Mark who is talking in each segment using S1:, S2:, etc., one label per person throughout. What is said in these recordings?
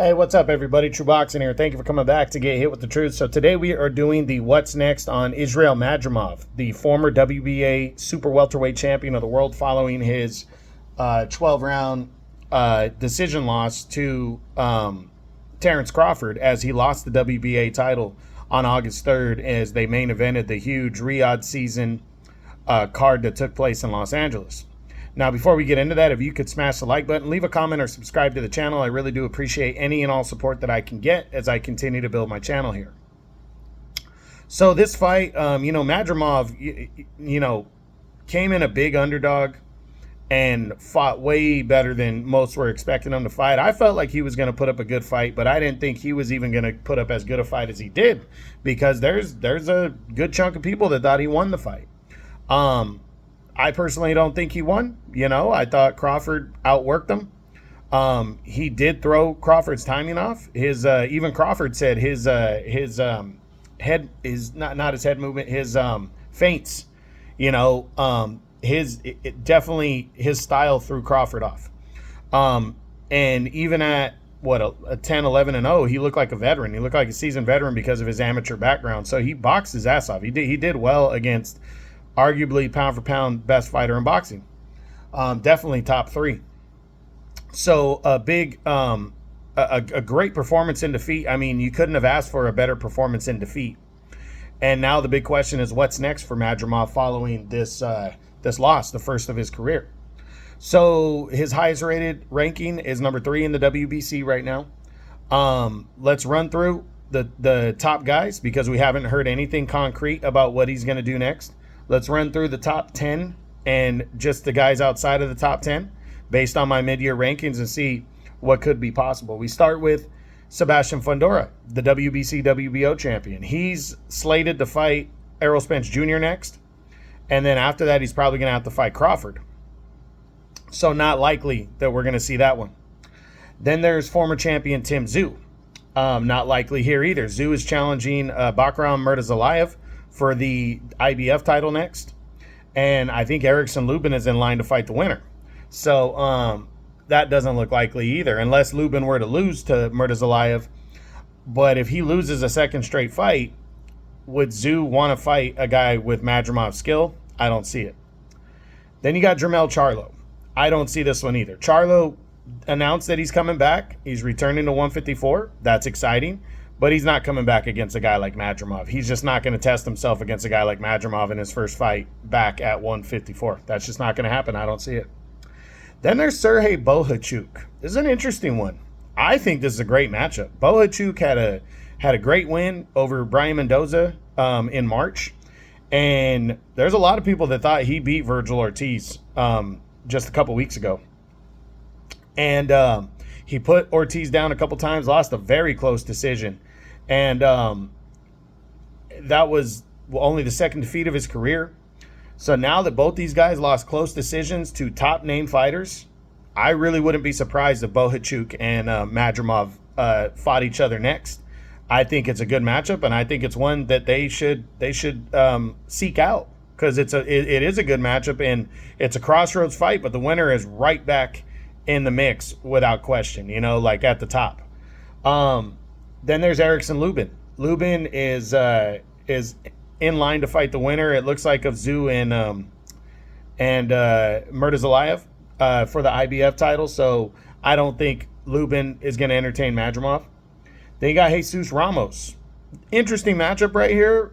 S1: Hey, what's up, everybody? True Boxing here. Thank you for coming back to get hit with the truth. So today we are doing the what's next on Israil Madrimov, the former WBA Super Welterweight Champion of the world, following his 12-round decision loss to Terence Crawford, as he lost the WBA title on August 3rd as they main evented the huge Riyadh season card that took place in Los Angeles. Now, before we get into that, if you could smash the like button, leave a comment, or subscribe to the channel. I really do appreciate any and all support that I can get as I continue to build my channel here. So this fight, Madrimov, came in a big underdog and fought way better than most were expecting him to fight. I felt like he was going to put up a good fight, but I didn't think he was even going to put up as good a fight as he did, because there's a good chunk of people that thought he won the fight. I personally don't think he won. I thought Crawford outworked him. He did throw Crawford's timing off. His even Crawford said his head is not his head movement, his feints. Definitely his style threw Crawford off. And even at a 10, 11 and 0, he looked like a veteran. He looked like a seasoned veteran because of his amateur background. So he boxed his ass off. He did well against arguably pound for pound best fighter in boxing. Definitely top 3. So a great performance in defeat. I mean, you couldn't have asked for a better performance in defeat. And now the big question is, what's next for Madrimov following this loss, the first of his career? So his highest rated ranking is number 3 in the WBC right now. Let's run through the top guys, because we haven't heard anything concrete about what he's going to do next. Let's run through the top 10 and just the guys outside of the top 10 based on my mid-year rankings and see what could be possible. We start with Sebastian Fundora, the WBC WBO champion. He's slated to fight Errol Spence Jr. next, and then after that he's probably going to have to fight Crawford. So not likely that we're going to see that one. Then there's former champion Tim Tszyu. Not likely here either. Tszyu is challenging Bakram Murtazalayev for the IBF title next, and I think Erickson Lubin is in line to fight the winner. So that doesn't look likely either, unless Lubin were to lose to Murtazalayev. But if he loses a second straight fight, would Tszyu want to fight a guy with Madrimov's skill? I don't see it. Then you got Jermell Charlo. I don't see this one either. Charlo announced that he's coming back. He's returning to 154. That's exciting. But he's not coming back against a guy like Madrimov. He's just not going to test himself against a guy like Madrimov in his first fight back at 154. That's just not going to happen. I don't see it. Then there's Sergey Bohachuk. This is an interesting one. I think this is a great matchup. Bohachuk had a great win over Brian Mendoza in March. And there's a lot of people that thought he beat Virgil Ortiz just a couple weeks ago. And he put Ortiz down a couple times, lost a very close decision. And that was only the second defeat of his career. So now that both these guys lost close decisions to top name fighters, I really wouldn't be surprised if Bohachuk and Madrimov fought each other next. I think it's a good matchup, and I think it's one that they should seek out, because it is a good matchup, and it's a crossroads fight, but the winner is right back in the mix without question, like at the top. Then there's Erickson Lubin. Lubin is in line to fight the winner, it looks like, of Tszyu and Murtazalayev for the IBF title. So I don't think Lubin is going to entertain Madrimov. Then you got Jesus Ramos. Interesting matchup right here.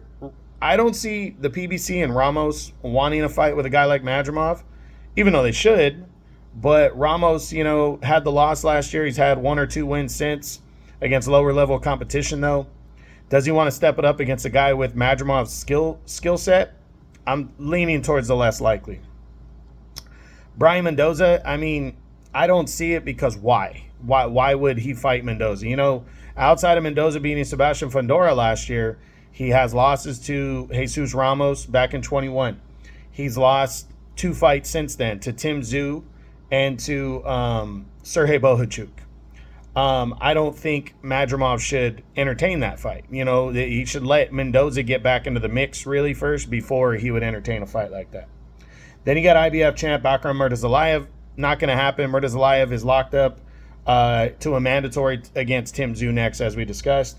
S1: I don't see the PBC and Ramos wanting a fight with a guy like Madrimov, even though they should. But Ramos, had the loss last year. He's had 1 or 2 wins since against lower level competition, though. Does he want to step it up against a guy with Madrimov's skill set? I'm leaning towards the less likely. Brian Mendoza, I don't see it, because why? Why would he fight Mendoza? Outside of Mendoza beating Sebastian Fundora last year, he has losses to Jesus Ramos back in 21. He's lost 2 fights since then, to Tim Tszyu and to Sergey Bohachuk. I don't think Madrimov should entertain that fight. He should let Mendoza get back into the mix really first before he would entertain a fight like that. Then you got IBF champ Bakram Murtazalayev. Not going to happen. Murtazalayev is locked up to a mandatory against Tim Tszyu next, as we discussed.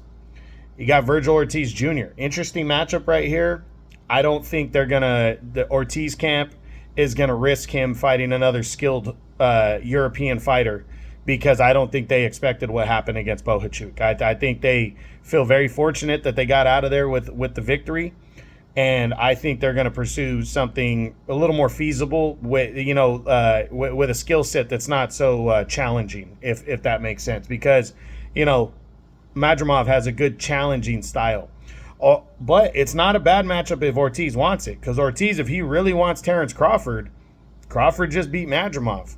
S1: You got Virgil Ortiz Jr. Interesting matchup right here. I don't think the Ortiz camp is going to risk him fighting another skilled European fighter, because I don't think they expected what happened against Bohachuk. I think they feel very fortunate that they got out of there with the victory, and I think they're going to pursue something a little more feasible with with a skill set that's not so challenging, if that makes sense, because Madrimov has a good challenging style. But it's not a bad matchup if Ortiz wants it, because Ortiz, if he really wants Terence Crawford just beat Madrimov.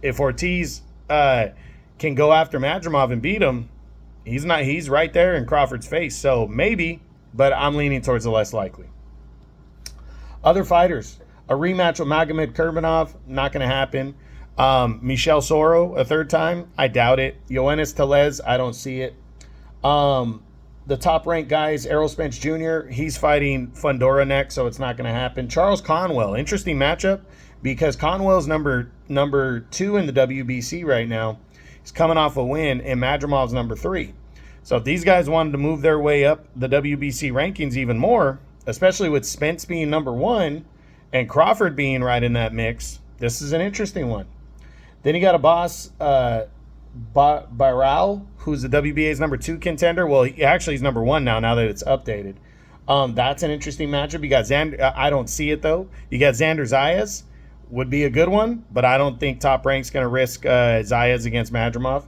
S1: If Ortiz can go after Madrimov and beat him, he's right there in Crawford's face. So maybe, but I'm leaning towards the less likely. Other fighters, a rematch with Magomed Kurbanov, not going to happen. Michel Soro, a third time, I doubt it. Yoenis Telez, I don't see it. The top-ranked guys, Errol Spence Jr., he's fighting Fundora next, so it's not going to happen. Charles Conwell, interesting matchup, because Conwell's number 2 in the WBC right now. He's coming off a win, and Madrimov's number 3. So if these guys wanted to move their way up the WBC rankings even more, especially with Spence being number 1 and Crawford being right in that mix, this is an interesting one. Then you got a boss, Barao, who's the WBA's number 2 contender. Well, he's number 1 now that it's updated. That's an interesting matchup. You got Xander. I don't see it, though. You got Xander Zayas. Would be a good one, but I don't think Top Rank's going to risk Zayas against Madrimov.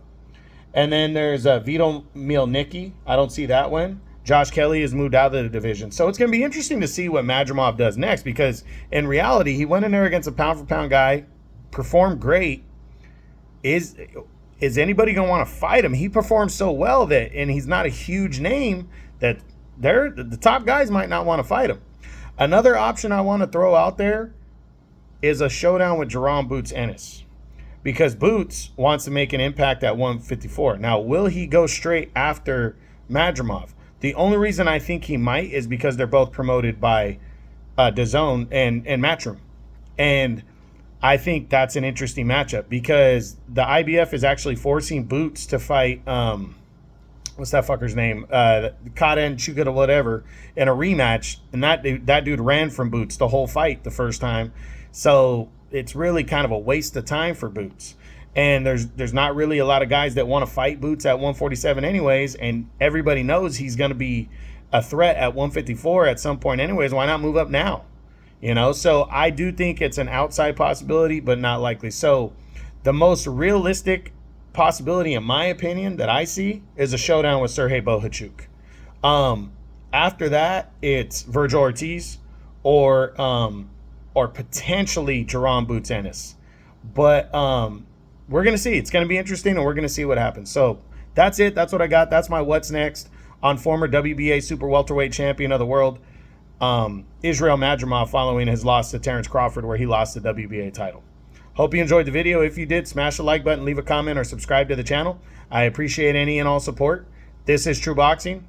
S1: And then there's Vito Mielnicki. I don't see that one. Josh Kelly has moved out of the division. So it's going to be interesting to see what Madrimov does next, because in reality, he went in there against a pound-for-pound guy, performed great. Is anybody going to want to fight him? He performs so well and he's not a huge name that the top guys might not want to fight him. Another option I want to throw out there is a showdown with Jerome Boots Ennis, because Boots wants to make an impact at 154. Now, will he go straight after Madrimov? The only reason I think he might is because they're both promoted by DAZN and Matchroom. And I think that's an interesting matchup, because the IBF is actually forcing Boots to fight, what's that fucker's name? Karen Chukada, whatever, in a rematch. And that dude ran from Boots the whole fight the first time. So it's really kind of a waste of time for Boots. And there's not really a lot of guys that want to fight Boots at 147 anyways. And everybody knows he's going to be a threat at 154 at some point anyways. Why not move up now? So I do think it's an outside possibility, but not likely. So the most realistic possibility, in my opinion, that I see is a showdown with Sergey Bohachuk. After that, it's Virgil Ortiz or potentially Jerome Boots Ennis. But we're going to see. It's going to be interesting, and we're going to see what happens. So that's it. That's what I got. That's my what's next on former WBA Super Welterweight Champion of the world, Israil Madrimov, following his loss to Terence Crawford, where he lost the WBA title. Hope you enjoyed the video. If you did, smash the like button, leave a comment, or subscribe to the channel. I appreciate any and all support. This is True Boxing.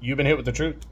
S1: You've been hit with the truth.